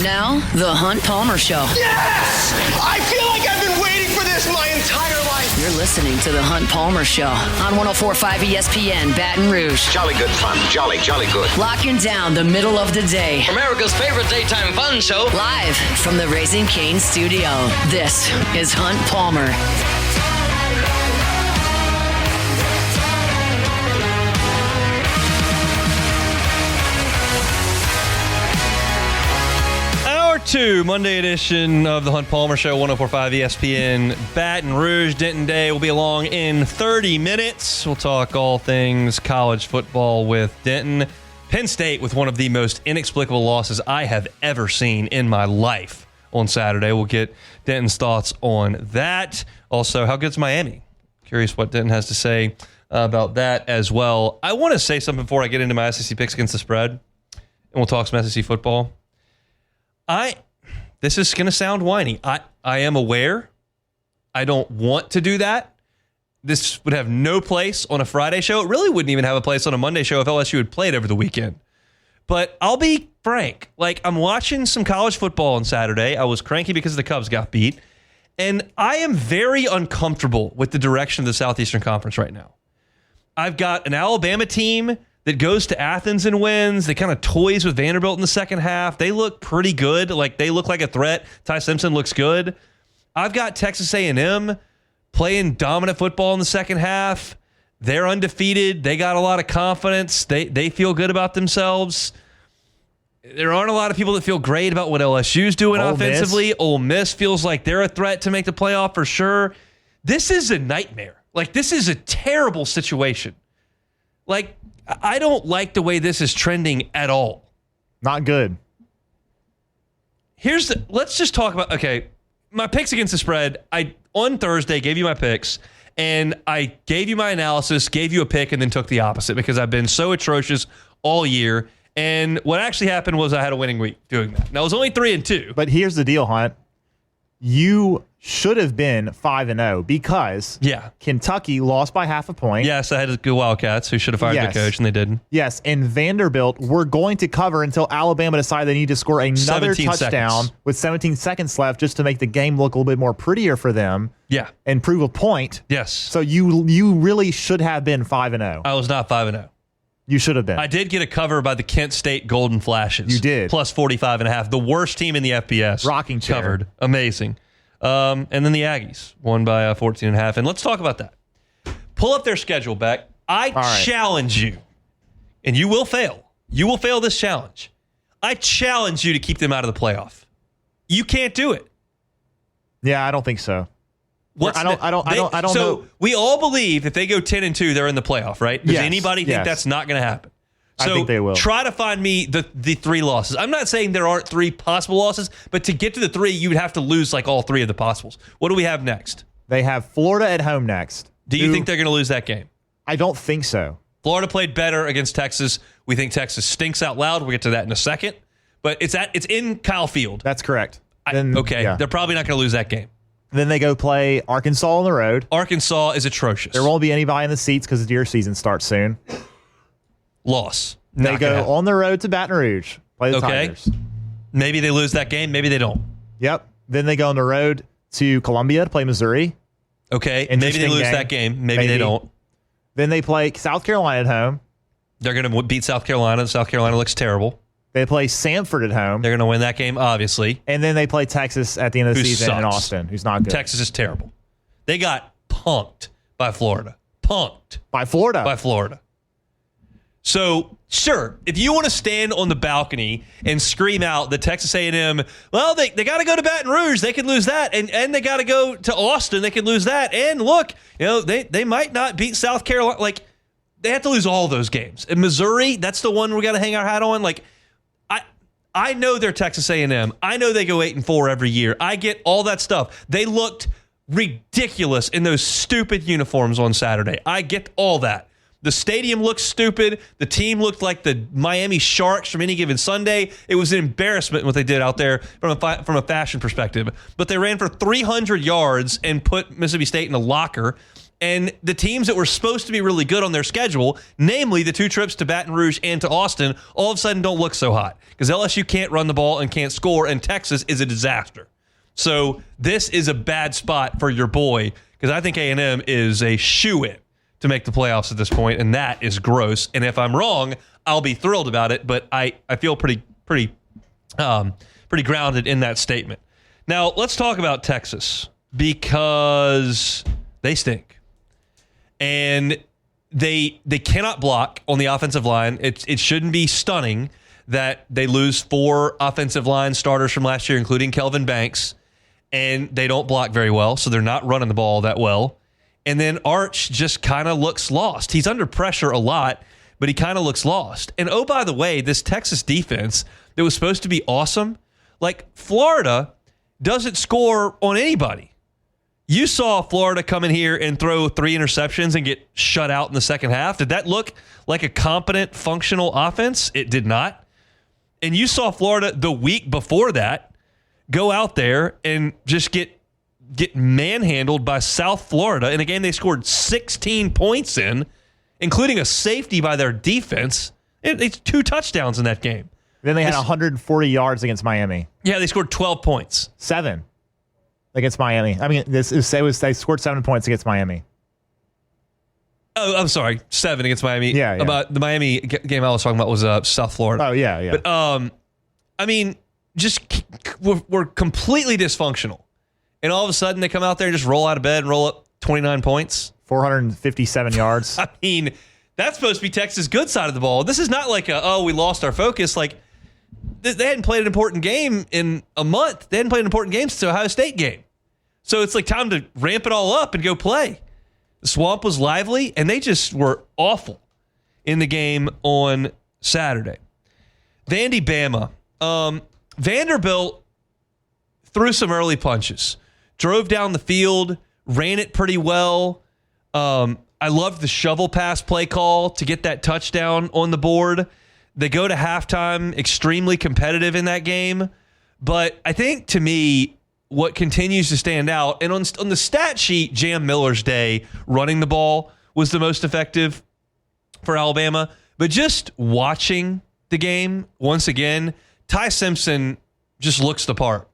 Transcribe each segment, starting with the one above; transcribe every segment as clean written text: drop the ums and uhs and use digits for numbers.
Now, The Hunt Palmer Show. Yes! I feel like I've been waiting for this my entire life. You're listening to The Hunt Palmer Show on 104.5 ESPN Baton Rouge. Jolly good fun. Jolly good. Locking down the middle of the day. America's favorite daytime fun show. Live from the Raising Cane's studio. This is Hunt Palmer. Monday edition of the Hunt Palmer Show, 104.5 ESPN Baton Rouge. Denton Day will be along in 30 minutes. We'll talk all things college football with Denton. Penn State with one of the most inexplicable losses I have ever seen in my life on Saturday. We'll get Denton's thoughts on that. Also, how good's Miami? Curious what Denton has to say about that as well. I want to say something before I get into my SEC picks against the spread, and we'll talk some SEC football. This is going to sound whiny. I am aware. I don't want to do that. This would have no place on a Friday show. It really wouldn't even have a place on a Monday show if LSU had played over the weekend. But I'll be frank. I'm watching some college football on Saturday. I was cranky because the Cubs got beat. And I am very uncomfortable with the direction of the Southeastern Conference right now. I've got an Alabama team that goes to Athens and wins. They kind of toys with Vanderbilt in the second half. They look pretty good. They look like a threat. Ty Simpson looks good. I've got Texas A&M playing dominant football in the second half. They're undefeated. They got a lot of confidence. They feel good about themselves. There aren't a lot of people that feel great about what LSU's doing offensively. Ole Miss feels like they're a threat to make the playoff for sure. This is a nightmare. This is a terrible situation. I don't like the way this is trending at all. Not good. Let's just talk about, my picks against the spread. I, on Thursday, gave you my picks, and I gave you my analysis, gave you a pick, and then took the opposite because I've been so atrocious all year. And what actually happened was I had a winning week doing that. Now, it was only 3-2. But here's the deal, Hunt. You should have been 5-0 because Kentucky lost by half a point. Yes, I had the good Wildcats who should have fired their coach, and they didn't. Yes, and Vanderbilt were going to cover until Alabama decided they need to score another touchdown with 17 seconds left just to make the game look a little bit more prettier for them. Yeah. And prove a point. Yes. So you really should have been 5-0. I was not 5-0. You should have been. I did get a cover by the Kent State Golden Flashes. You did. Plus 45.5. The worst team in the FBS. Rocking chair. Covered. Amazing. And then the Aggies won by 14.5. And let's talk about that. Pull up their schedule, Beck. I challenge you, and you will fail. You will fail this challenge. I challenge you to keep them out of the playoff. You can't do it. Yeah, I don't think so. I don't know. So we all believe if they go 10-2, they're in the playoff, right? Does anybody think that's not going to happen? So I think they will. Try to find me the three losses. I'm not saying there aren't three possible losses, but to get to the three, you would have to lose all three of the possibles. What do we have next? They have Florida at home next. Do you think they're going to lose that game? I don't think so. Florida played better against Texas. We think Texas stinks out loud. We'll get to that in a second. But it's in Kyle Field. That's correct. They're probably not going to lose that game. Then they go play Arkansas on the road. Arkansas is atrocious. There won't be anybody in the seats because the deer season starts soon. Loss. They go on the road to Baton Rouge. Play the Tigers. Maybe they lose that game. Maybe they don't. Yep. Then they go on the road to Columbia to play Missouri. Okay. Maybe they lose that game. Maybe they don't. Then they play South Carolina at home. They're going to beat South Carolina. South Carolina looks terrible. They play Samford at home. They're going to win that game, obviously. And then they play Texas at the end of the season in Austin, who's not good. Texas is terrible. They got punked by Florida. Punked. By Florida. By Florida. So, sure, if you want to stand on the balcony and scream out that Texas A&M, well, they got to go to Baton Rouge. They could lose that. And they got to go to Austin. They could lose that. And look, they might not beat South Carolina. They have to lose all those games. And Missouri, that's the one we got to hang our hat on. I know they're Texas A&M. I know they go 8-4 every year. I get all that stuff. They looked ridiculous in those stupid uniforms on Saturday. I get all that. The stadium looked stupid. The team looked like the Miami Sharks from Any Given Sunday. It was an embarrassment what they did out there from a fashion perspective. But they ran for 300 yards and put Mississippi State in a locker. And the teams that were supposed to be really good on their schedule, namely the 2 trips to Baton Rouge and to Austin, all of a sudden don't look so hot because LSU can't run the ball and can't score, and Texas is a disaster. So this is a bad spot for your boy because I think A&M is a shoo-in to make the playoffs at this point, and that is gross. And if I'm wrong, I'll be thrilled about it, but I feel pretty grounded in that statement. Now, let's talk about Texas because they stink. And they cannot block on the offensive line. It shouldn't be stunning that they lose 4 offensive line starters from last year, including Kelvin Banks, and they don't block very well, so they're not running the ball that well. And then Arch just kind of looks lost. He's under pressure a lot, but he kind of looks lost. And oh, by the way, this Texas defense that was supposed to be awesome, like Florida doesn't score on anybody. You saw Florida come in here and throw 3 interceptions and get shut out in the second half. Did that look like a competent, functional offense? It did not. And you saw Florida the week before that go out there and just get manhandled by South Florida in a game they scored 16 points in, including a safety by their defense. It's 2 touchdowns in that game. Then they had 140 yards against Miami. Yeah, they scored 12 points. 7 against Miami. I mean, they scored 7 points against Miami. Oh, I'm sorry, 7 against Miami. Yeah. About the Miami game I was talking about was South Florida. Oh, yeah. But I mean, just we're completely dysfunctional, and all of a sudden they come out there and just roll out of bed and roll up 29 points, 457 yards. I mean, that's supposed to be Texas' good side of the ball. This is not like we lost our focus. Like they hadn't played an important game in a month. They hadn't played an important game since the Ohio State game. So it's like time to ramp it all up and go play. The Swamp was lively, and they just were awful in the game on Saturday. Vandy Bama. Vanderbilt threw some early punches, drove down the field, ran it pretty well. I loved the shovel pass play call to get that touchdown on the board. They go to halftime extremely competitive in that game. But I think, to me, what continues to stand out, and on the stat sheet, Jam Miller's day running the ball was the most effective for Alabama. But just watching the game, once again, Ty Simpson just looks the part.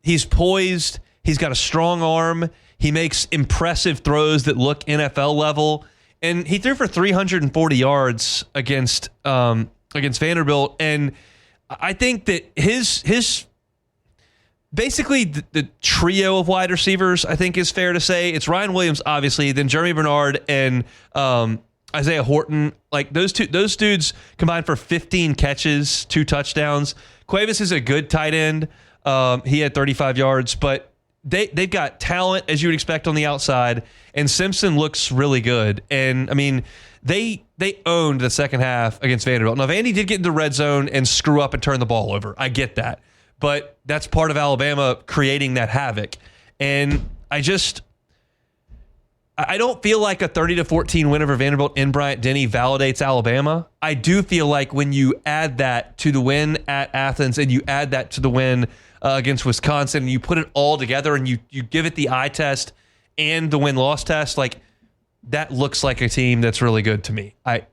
He's poised. He's got a strong arm. He makes impressive throws that look NFL level. And he threw for 340 yards against Vanderbilt. And I think that his basically the trio of wide receivers, I think is fair to say. It's Ryan Williams, obviously, then Jeremy Bernard and Isaiah Horton. Like those dudes combined for 15 catches, 2 touchdowns. Cuevas is a good tight end. He had 35 yards, but they've got talent, as you would expect, on the outside, and Simpson looks really good. And, I mean, they owned the second half against Vanderbilt. Now, Vandy did get into the red zone and screw up and turn the ball over. I get that. But that's part of Alabama creating that havoc. And I don't feel like a 30-14 win over Vanderbilt in Bryant-Denny validates Alabama. I do feel like when you add that to the win at Athens and you add that to the win against Wisconsin, and you put it all together and you give it the eye test and the win-loss test, like that looks like a team that's really good to me. I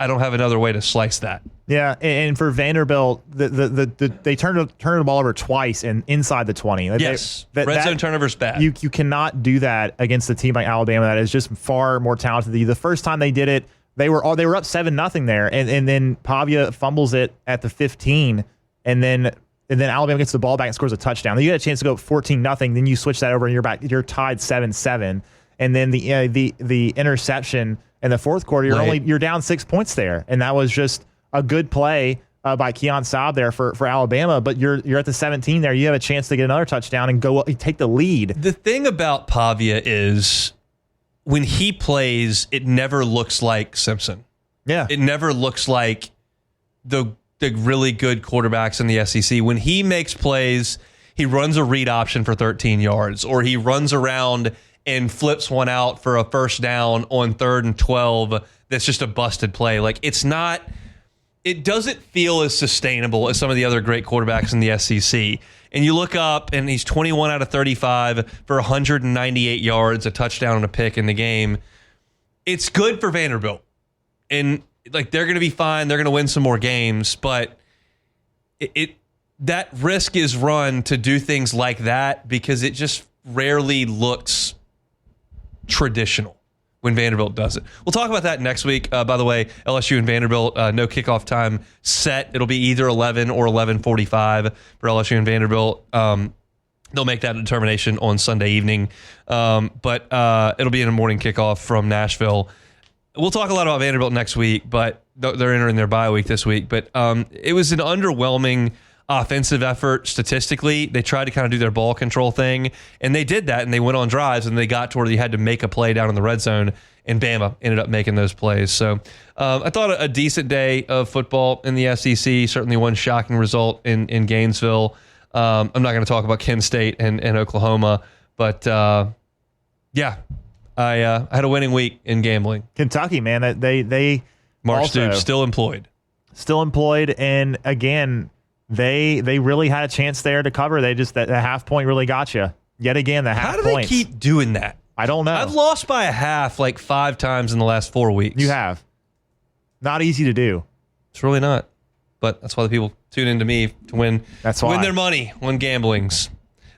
don't have another way to slice that. Yeah, and for Vanderbilt, they turned the ball over twice and inside the 20. Yes, red zone turnovers bad. You cannot do that against a team like Alabama that is just far more talented than you. The first time they did it, they were up 7-0 there, and then Pavia fumbles it at the 15, and then Alabama gets the ball back and scores a touchdown. Then you get a chance to go 14-0. Then you switch that over and you're tied 7-7, and then the interception in the fourth quarter, you're down 6 points there, and that was just a good play by Keon Saab there for Alabama. But you're at the 17 there. You have a chance to get another touchdown and go take the lead. The thing about Pavia is when he plays, it never looks like Simpson. Yeah, it never looks like the really good quarterbacks in the SEC. When he makes plays, he runs a read option for 13 yards, or he runs around and flips one out for a first down on 3rd and 12. That's just a busted play. Like it's not it doesn't feel as sustainable as some of the other great quarterbacks in the SEC. And you look up, and he's 21 out of 35 for 198 yards, a touchdown and a pick in the game. It's good for Vanderbilt. And like they're going to be fine. They're going to win some more games. But that risk is run to do things like that because it just rarely looks traditional when Vanderbilt does it. We'll talk about that next week. By the way, LSU and Vanderbilt, no kickoff time set. It'll be either 11 or 11:45 for LSU and Vanderbilt. They'll make that determination on Sunday evening, but it'll be in a morning kickoff from Nashville. We'll talk a lot about Vanderbilt next week, but they're entering their bye week this week. But it was an underwhelming offensive effort statistically. They tried to kind of do their ball control thing, and they did that, and they went on drives, and they got to where you had to make a play down in the red zone, and Bama ended up making those plays. So I thought a decent day of football in the SEC, certainly one shocking result in Gainesville. I'm not going to talk about Kent State and Oklahoma, but yeah, I had a winning week in gambling. Kentucky, man, they Mark Stoops still employed, and again, they really had a chance there to cover. They just that half point really got you yet again. The half. How do points. they keep doing that? I don't know. I've lost by a half like 5 times in the last 4 weeks. You have. Not easy to do. It's really not. But that's why the people tune into me to win. That's why. Win their money on gamblings.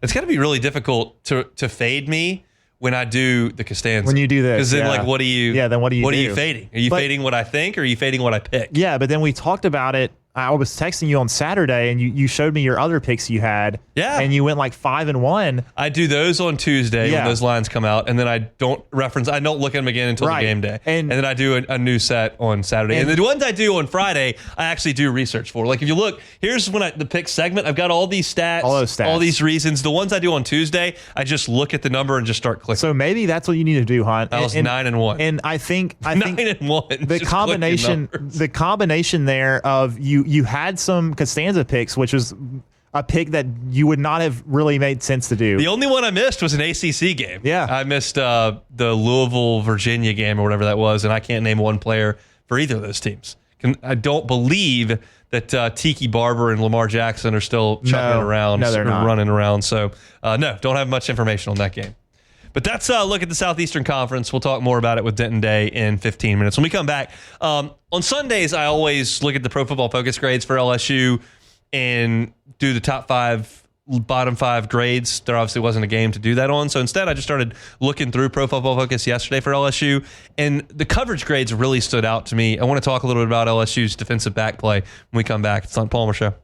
It's got to be really difficult to fade me when I do the Costanza. When you do this. Because then, like, what do you? Yeah. Then what do you do? What are you fading? Are you fading what I think, or are you fading what I pick? Yeah, but then we talked about it. I was texting you on Saturday, and you showed me your other picks you had. Yeah. And you went like 5-1. I do those on Tuesday when those lines come out, and then I don't look at them again until the game day. And then I do a new set on Saturday. And the ones I do on Friday, I actually do research for. Like if you look, here's when the pick segment, I've got all these stats, all these reasons. The ones I do on Tuesday, I just look at the number and just start clicking. So maybe that's what you need to do, Hunt. I was 9-1. And I think 9-1. The combination there of you had some Costanza picks, which was a pick that you would not have really made sense to do. The only one I missed was an ACC game. Yeah. I missed the Louisville-Virginia game or whatever that was, and I can't name one player for either of those teams. I don't believe that Tiki Barber and Lamar Jackson are still chucking around they're not. running around. So, no, don't have much information on that game. But that's a look at the Southeastern Conference. We'll talk more about it with Denton Day in 15 minutes. When we come back, on Sundays, I always look at the Pro Football Focus grades for LSU and do the top 5, bottom 5 grades. There obviously wasn't a game to do that on. So instead, I just started looking through Pro Football Focus yesterday for LSU, and the coverage grades really stood out to me. I want to talk a little bit about LSU's defensive back play when we come back. It's on Palmer Show.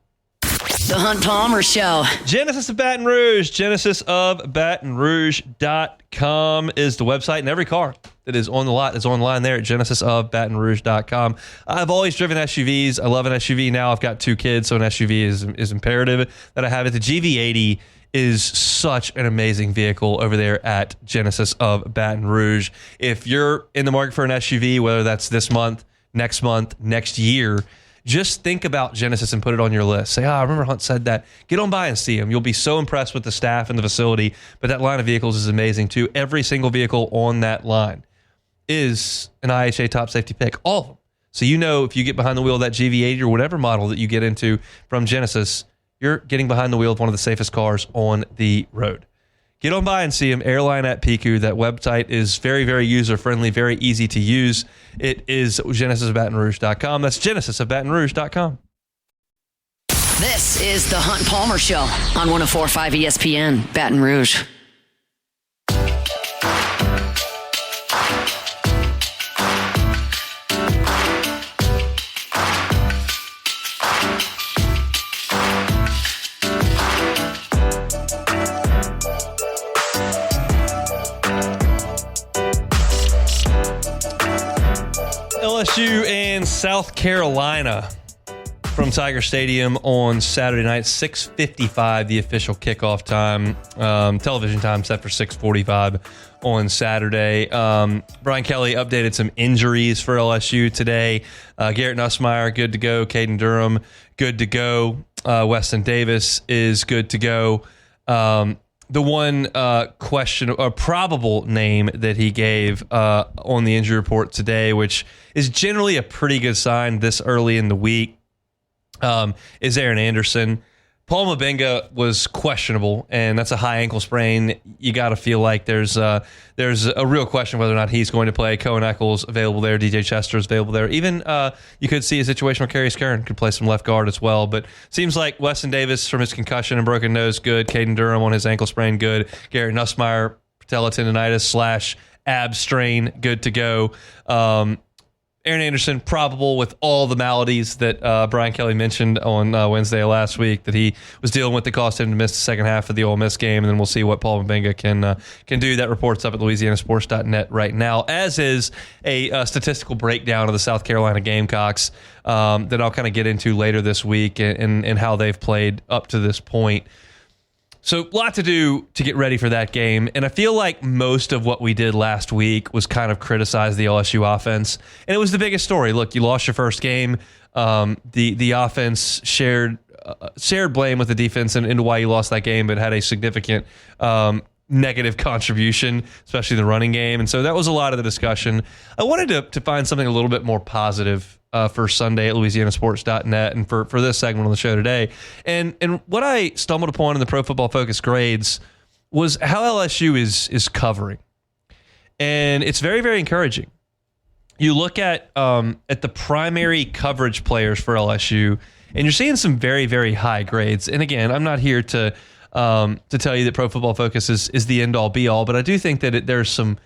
The Hunt Palmer Show. Genesis of Baton Rouge. GenesisofBatonRouge.com is the website, and every car that is on the lot is online there at GenesisofBatonRouge.com. I've always driven SUVs. I love an SUV now. I've got 2 kids, so an SUV is imperative that I have it. The GV80 is such an amazing vehicle over there at Genesis of Baton Rouge. If you're in the market for an SUV, whether that's this month, next year, just think about Genesis and put it on your list. Say, I remember Hunt said that. Get on by and see them. You'll be so impressed with the staff and the facility. But that line of vehicles is amazing, too. Every single vehicle on that line is an IHA top safety pick. All of them. So you know if you get behind the wheel of that GV80 or whatever model that you get into from Genesis, you're getting behind the wheel of one of the safest cars on the road. Get on by and see them. Airline at PQ. That website is very, very user-friendly, very easy to use. It is GenesisofBatonRouge.com. That's GenesisofBatonRouge.com. This is the Hunt Palmer Show on 104.5 ESPN, Baton Rouge. LSU and South Carolina from Tiger Stadium on Saturday night, 6:55, the official kickoff time. Television time set for 6:45 on Saturday. Brian Kelly updated some injuries for LSU today. Garrett Nussmeier, good to go. Caden Durham, good to go. Weston Davis is good to go. the one question or probable name that he gave on the injury report today, which is generally a pretty good sign this early in the week, is Aaron Anderson. Paul Mabenga was questionable, and that's a high ankle sprain. You got to feel like there's a real question whether or not he's going to play. Cohen Eccles available there. DJ Chester's available there. Even you could see a situation where Carius Curran could play some left guard as well. But seems like Weston Davis from his concussion and broken nose, good. Caden Durham on his ankle sprain, good. Garrett Nussmeier, patella tendonitis / ab strain, good to go. Aaron Anderson, probable with all the maladies that Brian Kelly mentioned on Wednesday of last week that he was dealing with that caused him to miss the second half of the Ole Miss game. And then we'll see what Paul Mabenga can do. That report's up at LouisianaSports.net right now, as is a statistical breakdown of the South Carolina Gamecocks that I'll kind of get into later this week and how they've played up to this point. So a lot to do to get ready for that game. And I feel like most of what we did last week was kind of criticize the LSU offense. And it was the biggest story. Look, you lost your first game. The offense shared blame with the defense into why you lost that game, but had a significant negative contribution, especially in the running game. And so that was a lot of the discussion. I wanted to find something a little bit more positive for Sunday at LouisianaSports.net and for this segment on the show today. And what I stumbled upon in the Pro Football Focus grades was how LSU is covering. And it's very, very encouraging. You look at the primary coverage players for LSU, and you're seeing some very, very high grades. And again, I'm not here to tell you that Pro Football Focus is the end-all, be-all, but I do think that there's some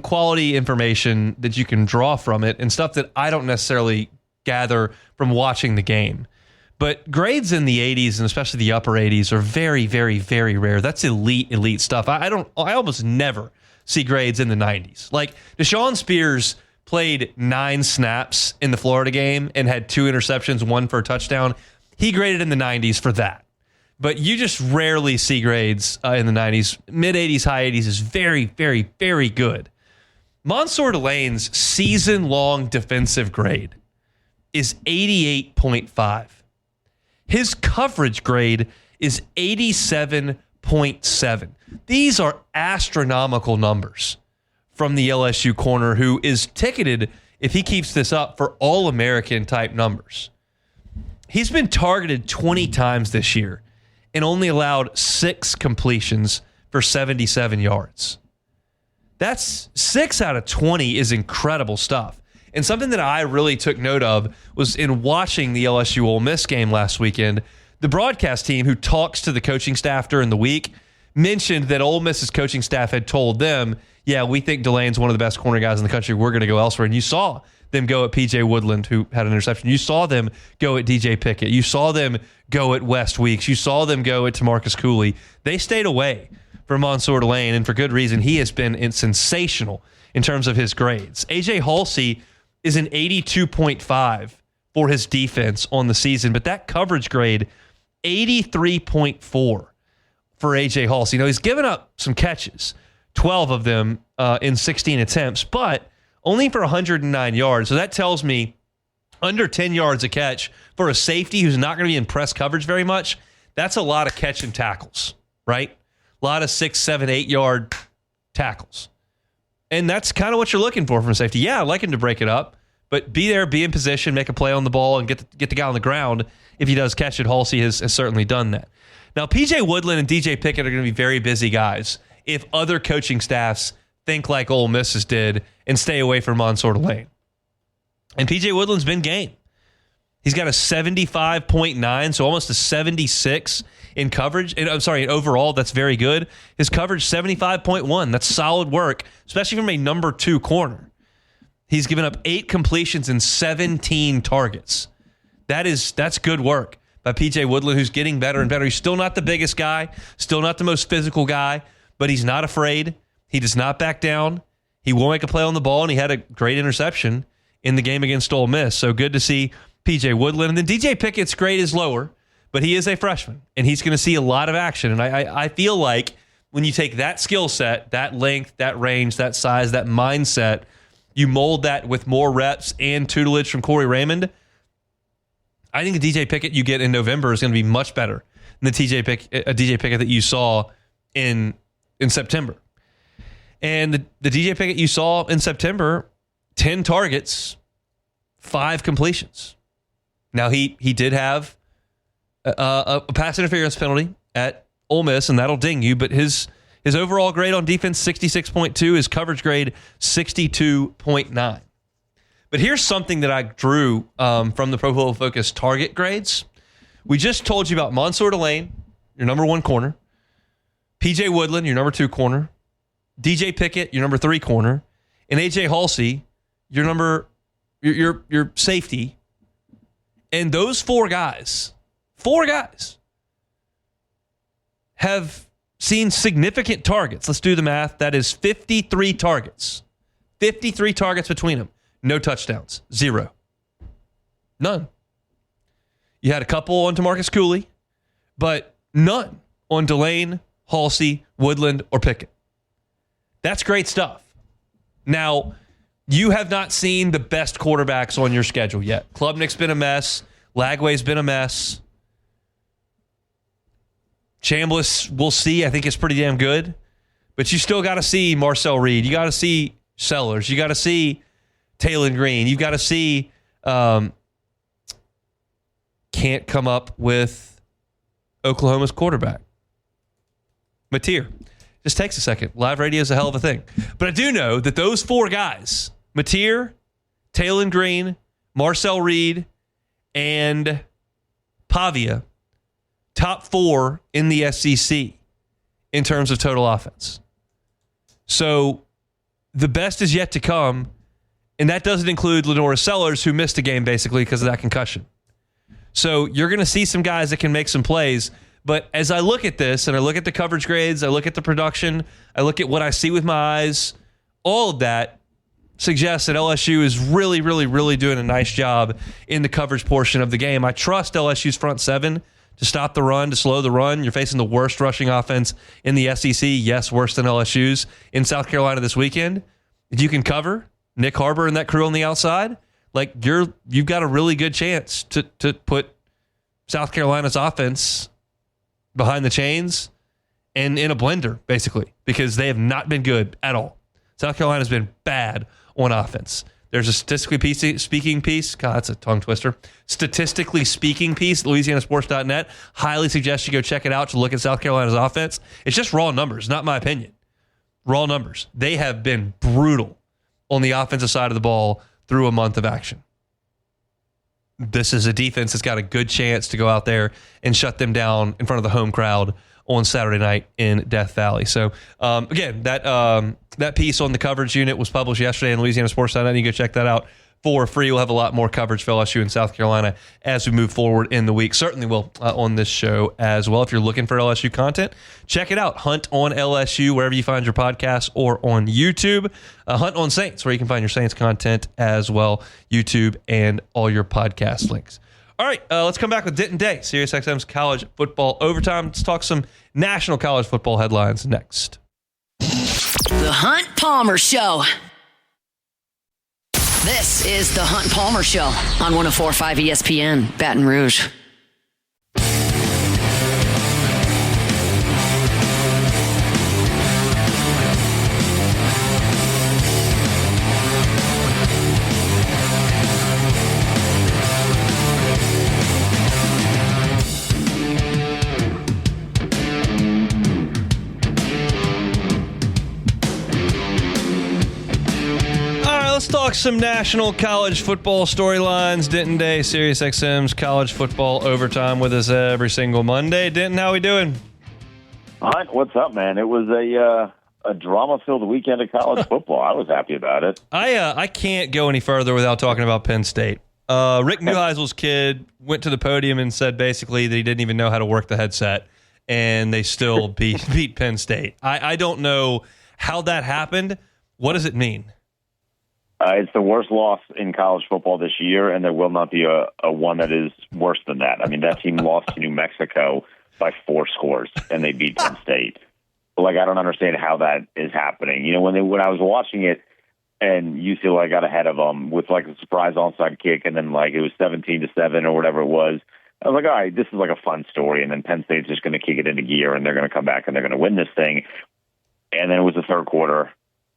quality information that you can draw from it and stuff that I don't necessarily gather from watching the game. But grades in the 80s and especially the upper 80s are very, very, very rare. That's elite stuff. I almost never see grades in the 90s. Like Deshaun Spears played 9 snaps in the Florida game and had 2 interceptions, 1 for a touchdown. He graded in the 90s for that. But you just rarely see grades in the 90s. Mid-80s, high 80s is very, very, very good. Mansour Delane's season-long defensive grade is 88.5. His coverage grade is 87.7. These are astronomical numbers from the LSU corner, who is ticketed, if he keeps this up, for All-American type numbers. He's been targeted 20 times this year and only allowed 6 completions for 77 yards. That's 6 out of 20 is incredible stuff. And something that I really took note of was in watching the LSU Ole Miss game last weekend, the broadcast team who talks to the coaching staff during the week mentioned that Ole Miss's coaching staff had told them, yeah, we think Delane's one of the best corner guys in the country. We're going to go elsewhere. And you saw them go at P.J. Woodland, who had an interception. You saw them go at D.J. Pickett. You saw them go at West Weeks. You saw them go at Tamarcus Cooley. They stayed away from Mansour Delane, and for good reason. He has been sensational in terms of his grades. A.J. Halsey is an 82.5 for his defense on the season, but that coverage grade, 83.4 for A.J. Halsey. He's given up some catches, 12 of them in 16 attempts, but only for 109 yards. So that tells me under 10 yards a catch for a safety who's not going to be in press coverage very much. That's a lot of catch and tackles, right? A lot of 6, 7, 8 yard tackles. And that's kind of what you're looking for from a safety. Yeah, I'd like him to break it up, but be there, be in position, make a play on the ball, and get the guy on the ground. If he does catch it, Halsey has certainly done that. Now, P.J. Woodland and D.J. Pickett are going to be very busy guys if other coaching staffs think like Ole Miss's did and stay away from Mansour Delane. And P.J. Woodland's been game. He's got a 75.9, so almost a 76 in coverage. And I'm sorry, overall, that's very good. His coverage, 75.1. That's solid work, especially from a number 2 corner. He's given up 8 completions and 17 targets. That's good work by P.J. Woodland, who's getting better and better. He's still not the biggest guy, still not the most physical guy, but he's not afraid. He does not back down. He will make a play on the ball, and he had a great interception in the game against Ole Miss. So good to see P.J. Woodland. And then D.J. Pickett's grade is lower, but he is a freshman, and he's going to see a lot of action. And I feel like when you take that skill set, that length, that range, that size, that mindset, you mold that with more reps and tutelage from Corey Raymond, I think the DJ Pickett you get in November is going to be much better than the DJ Pickett that you saw in September. And the DJ Pickett you saw in September, 10 targets, 5 completions. Now, he did have a pass interference penalty at Ole Miss, and that'll ding you, but his overall grade on defense, 66.2, his coverage grade, 62.9. But here's something that I drew from the Pro Football Focus target grades. We just told you about Mansour Delane, your number 1 corner, PJ Woodland, your number 2 corner, DJ Pickett, your number 3 corner, and AJ Halsey, your safety. And those 4 guys have seen significant targets. Let's do the math. That is 53 targets. 53 targets between them. No touchdowns. 0. None. You had a couple on DeMarcus Cooley, but none on Delane, Halsey, Woodland, or Pickett. That's great stuff. Now, you have not seen the best quarterbacks on your schedule yet. Klubnik's been a mess. Lagway's been a mess. Chambliss, we'll see. I think it's pretty damn good. But you still got to see Marcel Reed. You got to see Sellers. You got to see Taylor Green. You've got to see can't come up with Oklahoma's quarterback. Mateer. Just takes a second. Live radio is a hell of a thing. But I do know that those 4 guys, Mateer, Taylor Green, Marcel Reed, and Pavia, top 4 in the SEC in terms of total offense. So the best is yet to come, and that doesn't include Lenora Sellers, who missed a game basically because of that concussion. So you're going to see some guys that can make some plays. But as I look at this, and I look at the coverage grades, I look at the production, I look at what I see with my eyes, all of that suggests that LSU is really, really, really doing a nice job in the coverage portion of the game. I trust LSU's front 7 to stop the run, to slow the run. You're facing the worst rushing offense in the SEC. Yes, worse than LSU's in South Carolina this weekend. If you can cover Nick Harbor and that crew on the outside, like you've got a really good chance to put South Carolina's offense behind the chains and in a blender, basically, because they have not been good at all. South Carolina's been bad on offense. There's a statistically speaking piece. God, that's a tongue twister. Statistically speaking piece at LouisianaSports.net. Highly suggest you go check it out to look at South Carolina's offense. It's just raw numbers, not my opinion. Raw numbers. They have been brutal on the offensive side of the ball through a month of action. This is a defense that's got a good chance to go out there and shut them down in front of the home crowd on Saturday night in Death Valley. So, again, that piece on the coverage unit was published yesterday in LouisianaSports.net. You can go check that out for free. We'll have a lot more coverage for LSU in South Carolina as we move forward in the week. Certainly will on this show as well. If you're looking for LSU content, check it out. Hunt on LSU, wherever you find your podcasts, or on YouTube. Hunt on Saints, where you can find your Saints content as well. YouTube and all your podcast links. All right, let's come back with Denton Day, SiriusXM's College Football Overtime. Let's talk some national college football headlines next. The Hunt Palmer Show. This is the Hunt Palmer Show on 104.5 ESPN, Baton Rouge. Let's talk some national college football storylines. Denton Day, SiriusXM's College Football Overtime, with us every single Monday. Denton, how we doing? All right, what's up, man? It was a drama-filled weekend of college football. I was happy about it. I can't go any further without talking about Penn State. Rick Neuheisel's kid went to the podium and said basically that he didn't even know how to work the headset, and they still beat Penn State. I don't know how that happened. What does it mean? It's the worst loss in college football this year, and there will not be a one that is worse than that. I mean, that team lost to New Mexico by 4 scores, and they beat Penn State. Like, I don't understand how that is happening. You know, when I was watching it, and UCLA got ahead of them with like a surprise onside kick, and then like it was 17-7 or whatever it was I was like, all right, this is like a fun story. And then Penn State's just going to kick it into gear and they're going to come back and they're going to win this thing. And then it was the third quarter.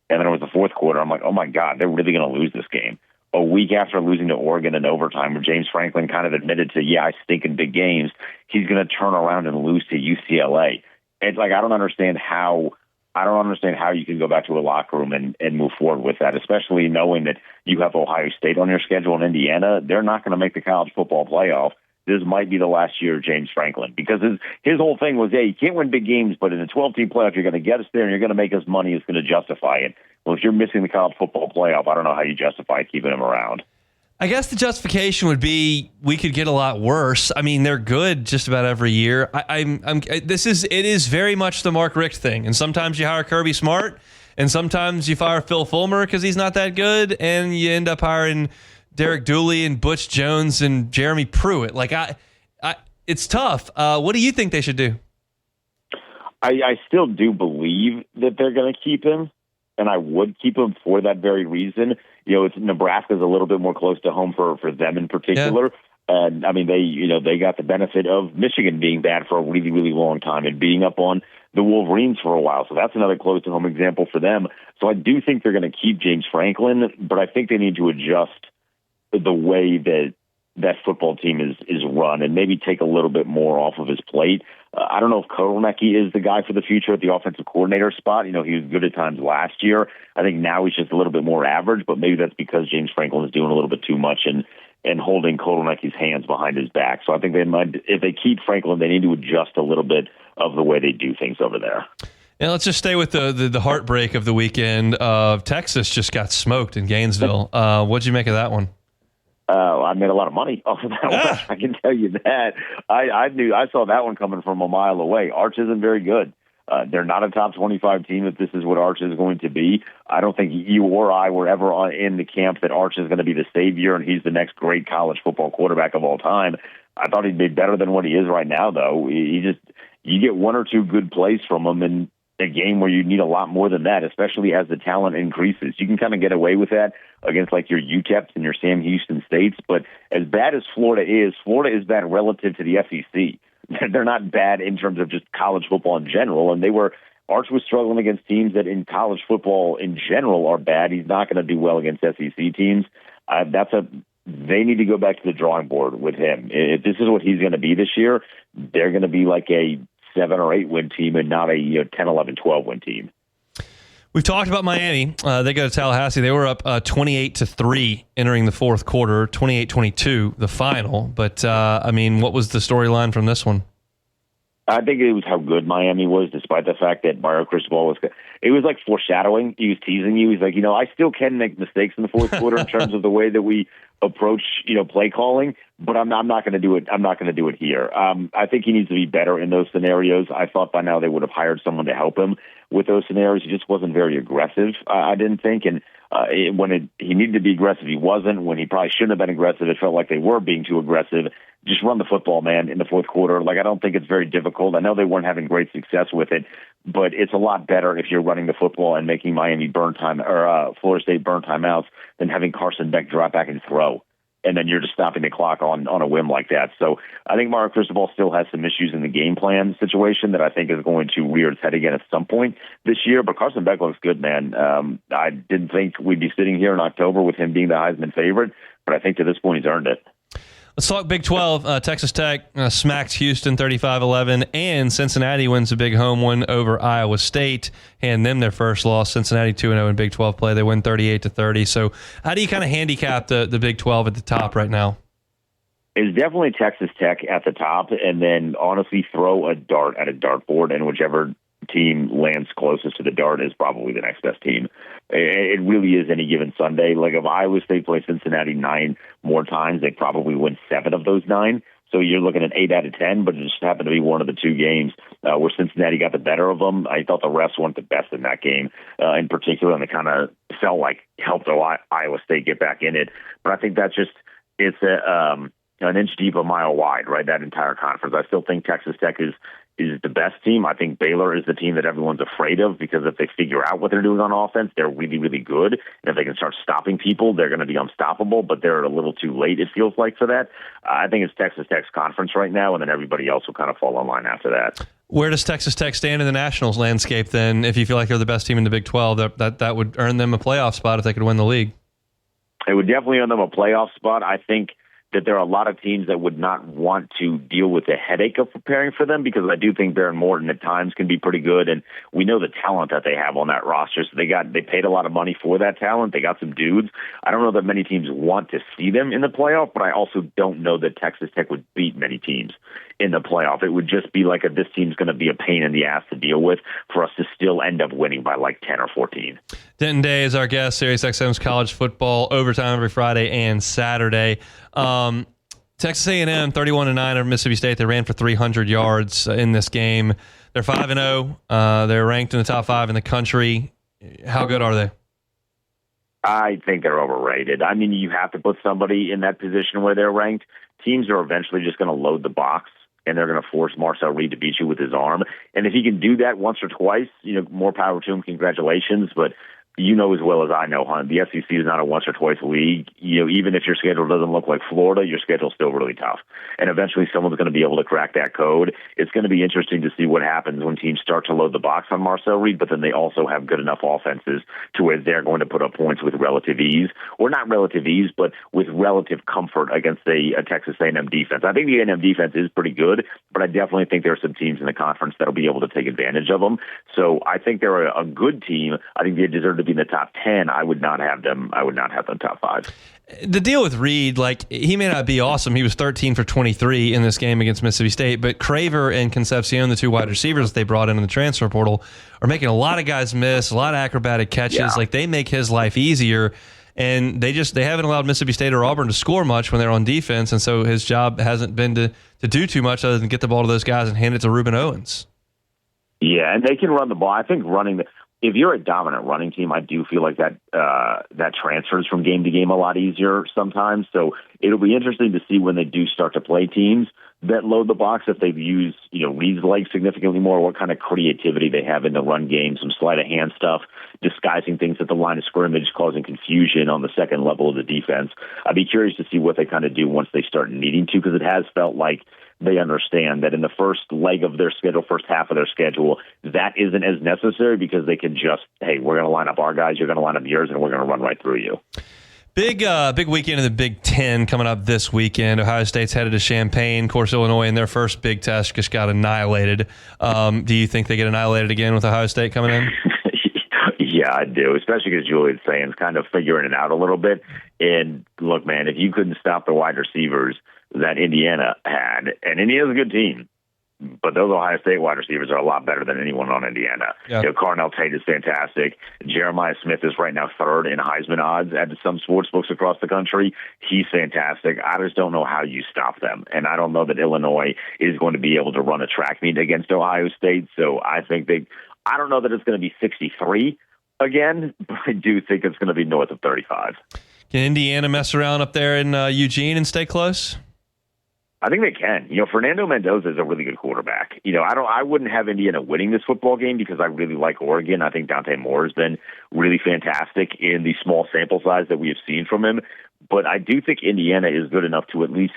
And then it was the fourth quarter. I'm like, oh my God, they're really going to lose this game. A week after losing to Oregon in overtime, where James Franklin kind of admitted to, I stink in big games, he's going to turn around and lose to UCLA. It's like, I don't understand how you can go back to a locker room and move forward with that, especially knowing that you have Ohio State on your schedule and Indiana. They're not going to make the college football playoff. This might be the last year of James Franklin, because his whole thing was, you can't win big games, but in a 12-team playoff, you're going to get us there and you're going to make us money. It's going to justify it. Well, if you're missing the college football playoff, I don't know how you justify keeping him around. I guess the justification would be we could get a lot worse. I mean, they're good just about every year. It is very much the Mark Richt thing. And sometimes you hire Kirby Smart, and sometimes you fire Phil Fulmer because he's not that good, and you end up hiring Derek Dooley and Butch Jones and Jeremy Pruitt. Like, it's tough. What do you think they should do? I still do believe that they're going to keep him, and I would keep him for that very reason. Nebraska's a little bit more close to home for them in particular. Yeah. And I mean, they got the benefit of Michigan being bad for a really, really long time and beating up on the Wolverines for a while. So that's another close to home example for them. So I do think they're going to keep James Franklin, but I think they need to adjust the way that football team is run and maybe take a little bit more off of his plate. I don't know if Kotelnicki is the guy for the future at the offensive coordinator spot. He was good at times last year. I think now he's just a little bit more average, but maybe that's because James Franklin is doing a little bit too much and holding Kotelnicki's hands behind his back. So I think if they keep Franklin, they need to adjust a little bit of the way they do things over there. Yeah, let's just stay with the heartbreak of the weekend. Texas just got smoked in Gainesville. What'd you make of that one? I made a lot of money off of that one. I can tell you that. I saw that one coming from a mile away. Arch isn't very good. They're not a top 25 team if this is what Arch is going to be. I don't think you or I were ever in the camp that Arch is going to be the savior and he's the next great college football quarterback of all time. I thought he'd be better than what he is right now, though. You get one or two good plays from him in a game where you need a lot more than that, especially as the talent increases. You can kind of get away with that against like your UTEPs and your Sam Houston States, but as bad as Florida is bad relative to the SEC. They're not bad in terms of just college football in general, and Arch was struggling against teams that in college football in general are bad. He's not going to do well against SEC teams. They need to go back to the drawing board with him. If this is what he's going to be this year, they're going to be like a 7 or 8 win team and not a 10, 11, 12 win team. We've talked about Miami. They go to Tallahassee. They were up 28-3 entering the fourth quarter, 28-22 the final. But, what was the storyline from this one? I think it was how good Miami was, despite the fact that Mario Cristobal was good. It was like foreshadowing. He was teasing you. He's like, I still can make mistakes in the fourth quarter in terms of the way that we approach, play calling, but I'm not going to do it. I'm not going to do it here. I think he needs to be better in those scenarios. I thought by now they would have hired someone to help him with those scenarios. He just wasn't very aggressive, I didn't think. And he needed to be aggressive, he wasn't. When he probably shouldn't have been aggressive, it felt like they were being too aggressive. Just run the football, man, in the fourth quarter. Like, I don't think it's very difficult. I know they weren't having great success with it, but it's a lot better if you're running the football and making Miami burn time or Florida State burn timeouts than having Carson Beck drop back and throw. And then you're just stopping the clock on a whim like that. So I think Mario Cristobal still has some issues in the game plan situation that I think is going to rear its head again at some point this year. But Carson Beck looks good, man. I didn't think we'd be sitting here in October with him being the Heisman favorite, but I think to this point he's earned it. Let's talk Big 12. Texas Tech smacks Houston 35-11, and Cincinnati wins a big home win over Iowa State, hand them their first loss. Cincinnati 2-0 in Big 12 play. They win 38-30. So how do you kind of handicap the Big 12 at the top right now? It's definitely Texas Tech at the top, and then honestly throw a dart at a dartboard, and whichever team lands closest to the dart is probably the next best team. It really is any given Sunday. Like if Iowa State plays Cincinnati 9 more times, they probably win 7 of those 9. So you're looking at 8 out of 10, but it just happened to be one of the 2 games where Cincinnati got the better of them. I thought the refs weren't the best in that game in particular, and it kind of felt like helped Iowa State get back in it. But I think that's just, it's an inch deep, a mile wide, right? That entire conference. I still think Texas Tech is is the best team. I think Baylor is the team that everyone's afraid of because if they figure out what they're doing on offense, they're really, really good. And if they can start stopping people, they're going to be unstoppable, but they're a little too late, it feels like, for that. I think it's Texas Tech's conference right now, and then everybody else will kind of fall in line after that. Where does Texas Tech stand in the Nationals landscape then? If you feel like they're the best team in the Big 12, that would earn them a playoff spot if they could win the league. It would definitely earn them a playoff spot. I think that there are a lot of teams that would not want to deal with the headache of preparing for them because I do think Baron Morton at times can be pretty good, and we know the talent that they have on that roster. So they paid a lot of money for that talent. They got some dudes. I don't know that many teams want to see them in the playoff, but I also don't know that Texas Tech would beat many teams in the playoff. It would just be like this team's going to be a pain in the ass to deal with for us to still end up winning by like 10 or 14. Denton Day is our guest, Sirius XM's college football overtime every Friday and Saturday. Texas A&M 31-9 over Mississippi State. They ran for 300 yards in this game. They're 5-0. They're ranked in the top 5 in the country. How good are they? I think they're overrated. I mean, you have to put somebody in that position where they're ranked. Teams are eventually just going to load the box, and they're going to force Marcel Reed to beat you with his arm. And if he can do that once or twice, more power to him. Congratulations. But you know as well as I know, Hunt, the SEC is not a once or twice league. Even if your schedule doesn't look like Florida, your schedule's still really tough. And eventually someone's going to be able to crack that code. It's going to be interesting to see what happens when teams start to load the box on Marcel Reed, but then they also have good enough offenses to where they're going to put up points with relative ease, or not relative ease, but with relative comfort against a Texas A&M defense. I think the A&M defense is pretty good, but I definitely think there are some teams in the conference that'll be able to take advantage of them. So I think they're a good team. I think they deserve to be in the top 10. I would not have them top 5. The deal with Reed, he may not be awesome. He was 13 for 23 in this game against Mississippi State, but Craver and Concepcion, the 2 wide receivers they brought in the transfer portal, are making a lot of guys miss, a lot of acrobatic catches. Yeah. They make his life easier, and they haven't allowed Mississippi State or Auburn to score much when they're on defense, and so his job hasn't been to do too much other than get the ball to those guys and hand it to Reuben Owens. Yeah, and they can run the ball. I think if you're a dominant running team, I do feel like that transfers from game to game a lot easier sometimes. So it'll be interesting to see when they do start to play teams that load the box, if they've used Reed's legs significantly more, what kind of creativity they have in the run game, some sleight of hand stuff, disguising things at the line of scrimmage, causing confusion on the second level of the defense. I'd be curious to see what they kind of do once they start needing to, because it has felt like they understand that in the first leg of their schedule, first half of their schedule, that isn't as necessary because they can just, hey, we're going to line up our guys, you're going to line up yours, and we're going to run right through you. Big weekend in the Big Ten coming up this weekend. Ohio State's headed to Champaign. Of course, Illinois in their first big test just got annihilated. Do you think they get annihilated again with Ohio State coming in? Yeah, I do, especially because Julian Sands kind of figuring it out a little bit. And look, man, if you couldn't stop the wide receivers that Indiana had, and Indiana's a good team, but those Ohio State wide receivers are a lot better than anyone on Indiana. Yeah. Carnell Tate is fantastic. Jeremiah Smith is right now 3rd in Heisman odds at some sports books across the country. He's fantastic. I just don't know how you stop them. And I don't know that Illinois is going to be able to run a track meet against Ohio State. So I think I don't know that it's going to be 63 again, but I do think it's going to be north of 35. Can Indiana mess around up there in Eugene and stay close? I think they can. Fernando Mendoza is a really good quarterback. I wouldn't have Indiana winning this football game because I really like Oregon. I think Dante Moore has been really fantastic in the small sample size that we have seen from him. But I do think Indiana is good enough to at least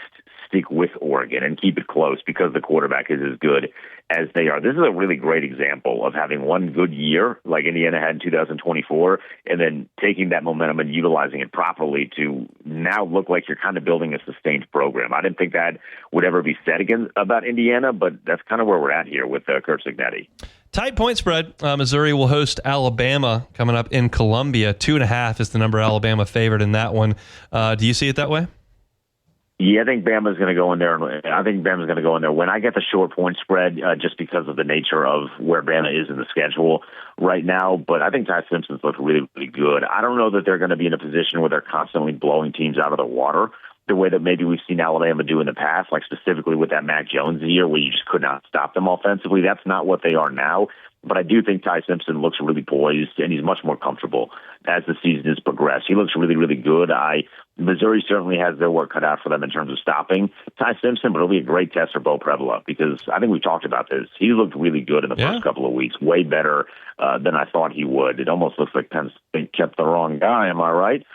stick with Oregon and keep it close because the quarterback is as good as they are. This is a really great example of having one good year like Indiana had in 2024 and then taking that momentum and utilizing it properly to now look like you're kind of building a sustained program. I didn't think that would ever be said again about Indiana, but that's kind of where we're at here with Kurt Cignetti. Tight point spread. Missouri will host Alabama coming up in Columbia. 2.5 is the number Alabama favored in that one. Do you see it that way? Yeah, I think Bama's going to go in there. When I get the short point spread, just because of the nature of where Bama is in the schedule right now. But I think Ty Simpson's looked really, really good. I don't know that they're going to be in a position where they're constantly blowing teams out of the water the way that maybe we've seen Alabama do in the past, like specifically with that Mac Jones year where you just could not stop them offensively. That's not what they are now. But I do think Ty Simpson looks really poised, and he's much more comfortable as the season has progressed. He looks really, really good. I Missouri certainly has their work cut out for them in terms of stopping Ty Simpson, but it'll be a great test for Bo Prevula because I think we've talked about this. He looked really good in the first couple of weeks, way better than I thought he would. It almost looks like Penn State kept the wrong guy. Am I right?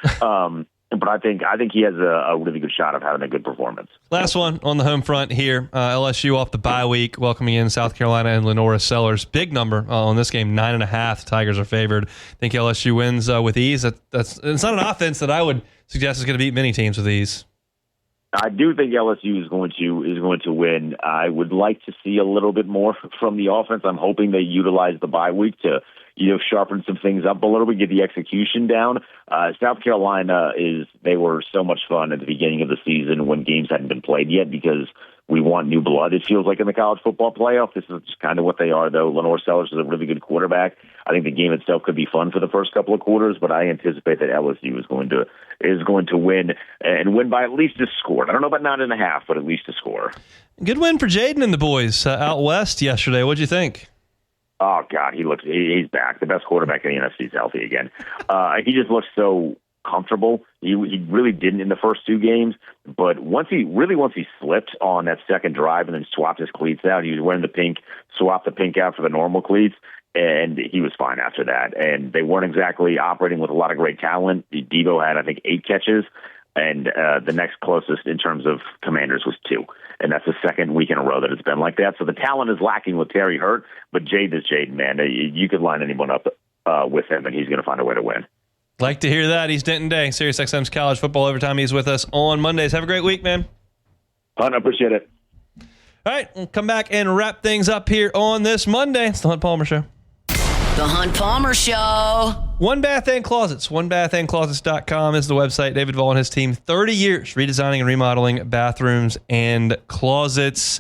But I think he has a really good shot of having a good performance. Last one on the home front here. LSU off the bye week, welcoming in South Carolina and Lenora Sellers. Big number on this game, 9.5. Tigers are favored. I think LSU wins with ease. It's not an offense that I would suggest is going to beat many teams with ease. I do think LSU is going to win. I would like to see a little bit more from the offense. I'm hoping they utilize the bye week to sharpen some things up a little bit, get the execution down. South Carolina they were so much fun at the beginning of the season when games hadn't been played yet because we want new blood, it feels like, in the college football playoff. This is just kind of what they are, though. Lenore Sellers is a really good quarterback. I think the game itself could be fun for the first couple of quarters, but I anticipate that LSU is going to win and win by at least a score. I don't know about 9.5, but at least a score. Good win for Jaden and the boys out west yesterday. What'd you think? Oh, God, he's back. The best quarterback in the NFC is healthy again. He just looks so comfortable. He really didn't in the first two games, but once he slipped on that second drive and then swapped his cleats out, he was wearing the pink, swapped the pink out for the normal cleats, and he was fine after that. And they weren't exactly operating with a lot of great talent. Devo had, I think, 8 catches, and the next closest in terms of Commanders was 2. And that's the second week in a row that it's been like that. So the talent is lacking with Terry hurt, but Jade is Jade, man. You could line anyone up with him, and he's going to find a way to win. Like to hear that. He's Denton Day, SiriusXM's College Football Overtime. He's with us on Mondays. Have a great week, man. Fun, I appreciate it. All right, we'll come back and wrap things up here on this Monday. It's the Hunt Palmer Show. The Hunt Palmer Show. One Bath and Closets. OneBathAndClosets.com is the website. David Vaughn and his team, 30 years redesigning and remodeling bathrooms and closets.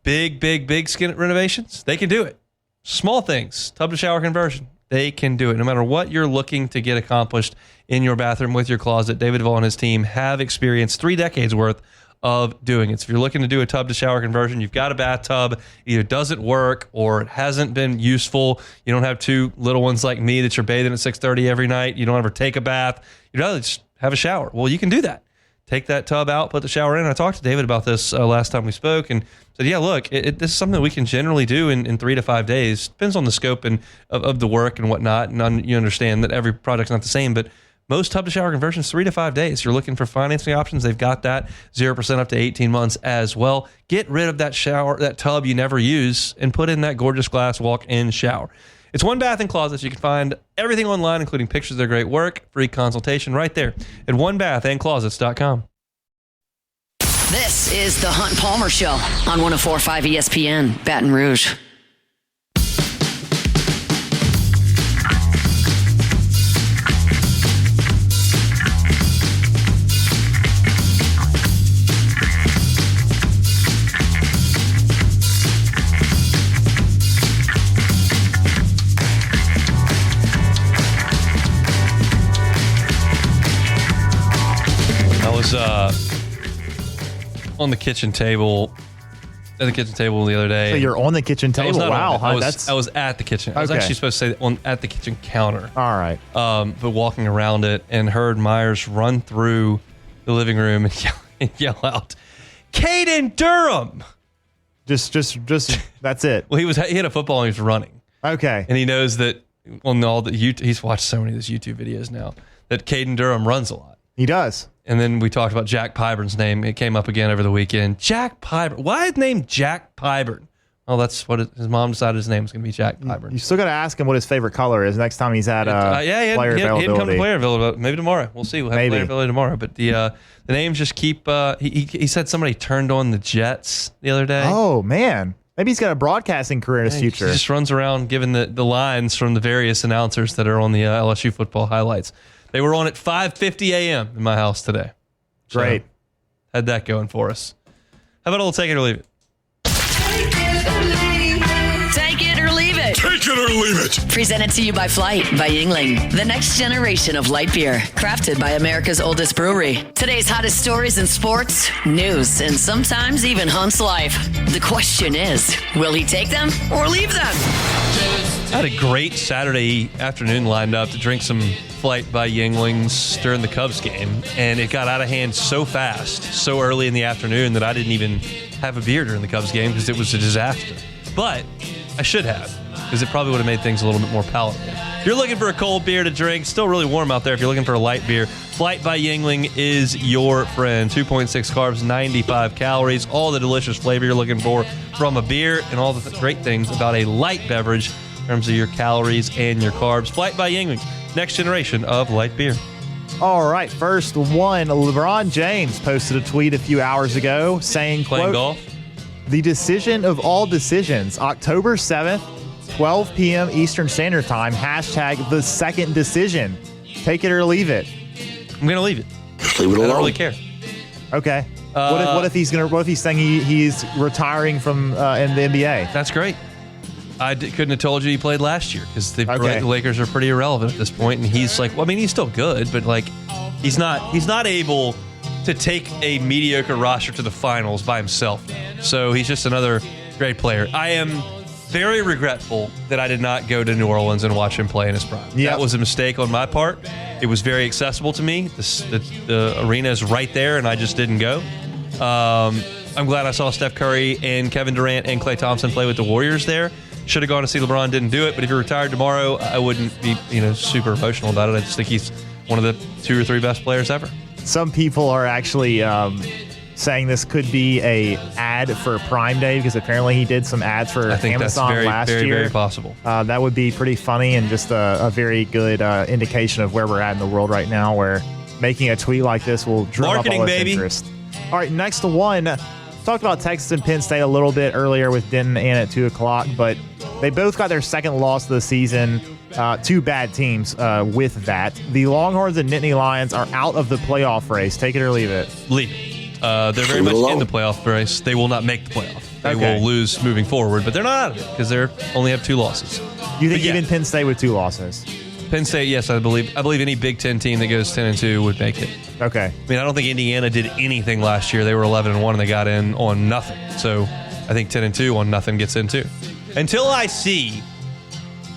Big skin renovations. They can do it. Small things. Tub to shower conversion. They can do it. No matter what you're looking to get accomplished in your bathroom with your closet, David Vaughn and his team have experienced 3 decades worth of doing it. So if you're looking to do a tub to shower conversion, you've got a bathtub, either doesn't work or it hasn't been useful. You don't have 2 little ones like me that you're bathing at 6:30 every night. You don't ever take a bath. You'd rather just have a shower. Well, you can do that. Take that tub out, put the shower in. I talked to David about this last time we spoke and said, yeah, look, this is something that we can generally do in 3 to 5 days. Depends on the scope and of the work and whatnot. And you understand that every project's not the same, but most tub to shower conversions, 3 to 5 days. You're looking for financing options. They've got that 0% up to 18 months as well. Get rid of that tub you never use and put in that gorgeous glass walk-in shower. It's One Bath and Closets. You can find everything online, including pictures of their great work, free consultation right there at onebathandclosets.com. This is the Hunt Palmer Show on 104.5 ESPN, Baton Rouge. On the kitchen table, the other day. So you're on the kitchen table? Wow, I was at the kitchen. I was actually supposed to say at the kitchen counter. All right. But walking around it and heard Myers run through the living room and yell out, "Caden Durham!" Just that's it. Well, he had a football and he was running. Okay. And he knows that he's watched so many of those YouTube videos now that Caden Durham runs a lot. He does. And then we talked about Jack Pyburn's name. It came up again over the weekend. Jack Pyburn. Why is named Jack Pyburn? Well, that's what his mom decided his name was going to be, Jack Pyburn. You still got to ask him what his favorite color is next time he's at player availability. He didn't come to player availability. Maybe tomorrow. We'll see. We'll have player availability tomorrow. But the names just keep. He said somebody turned on the Jets the other day. Oh man, maybe he's got a broadcasting career in his future. He just runs around giving the lines from the various announcers that are on the LSU football highlights. They were on at 5:50 a.m. in my house today. Great. So, had that going for us. How about a little take it or leave it? Take it or leave it. Take it or leave it. Presented to you by Flight by Yingling, the next generation of light beer, crafted by America's oldest brewery. Today's hottest stories in sports, news, and sometimes even Hunt's life. The question is, will he take them or leave them? I had a great Saturday afternoon lined up to drink some Flight by Yuenglings during the Cubs game, and it got out of hand so fast, so early in the afternoon that I didn't even have a beer during the Cubs game because it was a disaster. But I should have, because it probably would have made things a little bit more palatable. If you're looking for a cold beer to drink, still really warm out there. If you're looking for a light beer, Flight by Yuengling is your friend. 2.6 carbs, 95 calories, all the delicious flavor you're looking for from a beer, and all the great things about a light beverage in terms of your calories and your carbs. Flight by Yuengling, next generation of light beer. All right, first one. LeBron James posted a tweet a few hours ago saying, Playing quote, golf? "The decision of all decisions, October 7th, 12 p.m. Eastern Standard Time, hashtag the second decision. Take it or leave it." I'm going to leave it. Just leave it alone. I don't really care. Okay. What if he's saying he's retiring from in the NBA? That's great. I couldn't have told you he played last year because the Lakers are pretty irrelevant at this point, and he's like, well, I mean, he's still good, but like, he's not able to take a mediocre roster to the finals by himself. So he's just another great player. I am very regretful that I did not go to New Orleans and watch him play in his prime. Yep. That was a mistake on my part. It was very accessible to me. The arena is right there, and I just didn't go. I'm glad I saw Steph Curry and Kevin Durant and Klay Thompson play with the Warriors there. Should have gone to see LeBron, didn't do it. But if he retired tomorrow, I wouldn't be super emotional about it. I just think he's one of the 2 or 3 best players ever. Some people are actually saying this could be a ad for Prime Day because apparently he did some ads for I think Amazon that's last very, year. very possible. That would be pretty funny and just a very good indication of where we're at in the world right now, where making a tweet like this will drum Marketing, up all this baby. interest. All right, next one. Talked about Texas and Penn State a little bit earlier with Denton and at 2 o'clock, but they both got their second loss of the season. 2 bad teams with that. The Longhorns and Nittany Lions are out of the playoff race. Take it or leave it. Leave it. They're very much in the playoff race. They will not make the playoff. They will lose moving forward, but they're not out of it because they only have 2 losses. You think even Penn State with 2 losses? Penn State, yes, I believe any Big Ten team that goes 10-2 would make it. Okay. I mean, I don't think Indiana did anything last year. They were 11-1 and they got in on nothing. So I think 10-2 on nothing gets in too. Until I see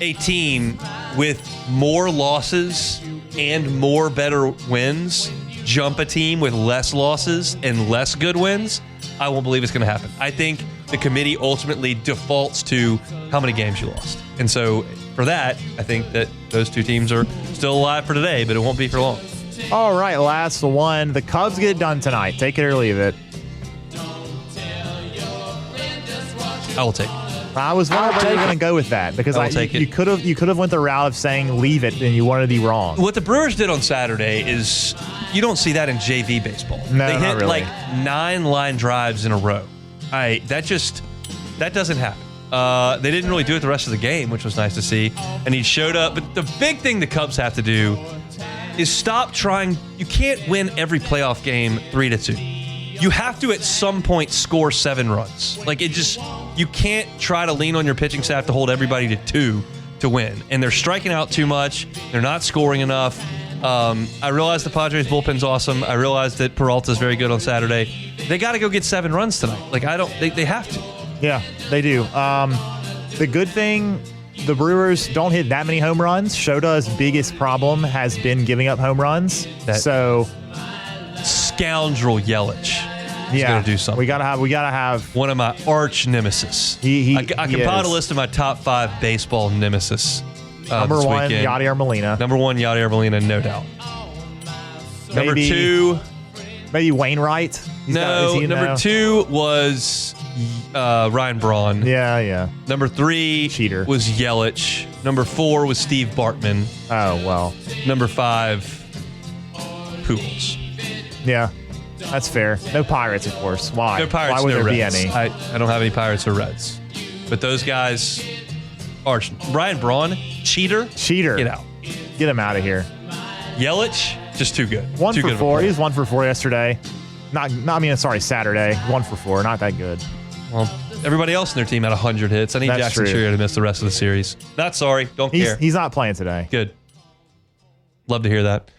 a team with more losses and more better wins jump a team with less losses and less good wins, I won't believe it's going to happen. I think the committee ultimately defaults to how many games you lost. And so for that, I think that those 2 teams are still alive for today, but it won't be for long. All right, last one. The Cubs get it done tonight. Take it or leave it. I will take it. I was wondering where you were going to go with that because you could have went the route of saying leave it and you wanted to be wrong. What the Brewers did on Saturday is you don't see that in JV baseball. No, they hit not really. like 9 line drives in a row. That doesn't happen. They didn't really do it the rest of the game, which was nice to see. And he showed up. But the big thing the Cubs have to do is stop trying. You can't win every playoff game 3-2. You have to at some point score 7 runs. You can't try to lean on your pitching staff to hold everybody to 2 to win. And they're striking out too much. They're not scoring enough. I realize the Padres bullpen's awesome. I realize that Peralta's very good on Saturday. They got to go get 7 runs tonight. They have to. Yeah, they do. The good thing, the Brewers don't hit that many home runs. Shota's biggest problem has been giving up home runs. Scoundrel Yelich. He's going to do something. We gotta have one of my arch nemesis. I compiled a list of my top 5 baseball nemesis. Number 1, Yadier Molina. Number 1, Yadier Molina, no doubt. Number 2, maybe Wainwright. Number 2 was Ryan Braun. Yeah. Number 3 Cheater. was Yelich. Number 4 was Steve Bartman. Oh, well. Number 5, Pujols. Yeah, that's fair. No Pirates, of course. Why? No Pirates, Why would no there Reds. be any? I don't have any Pirates or Reds. But those guys, Ryan Braun, cheater. Get out. Get him out of here. Yelich, just too good. 1 too for good 4. He was 1 for 4 yesterday. Saturday. 1 for 4. Not that good. Well, everybody else in their team had 100 hits. I need That's Jackson true. Sherrier to miss the rest of the series. Not sorry. Don't care. He's not playing today. Good. Love to hear that.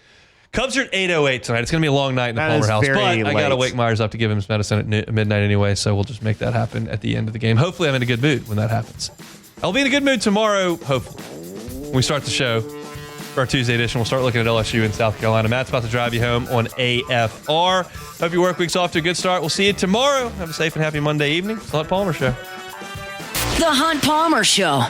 Cubs are at 8:08 tonight. It's going to be a long night in the That Palmer is House. But very I got to late. wake Myers up to give him his medicine at midnight anyway, so we'll just make that happen at the end of the game. Hopefully I'm in a good mood when that happens. I'll be in a good mood tomorrow, hopefully, when we start the show. For our Tuesday edition, we'll start looking at LSU in South Carolina. Matt's about to drive you home on AFR. Hope your work week's off to a good start. We'll see you tomorrow. Have a safe and happy Monday evening. It's the Hunt Palmer Show. The Hunt Palmer Show.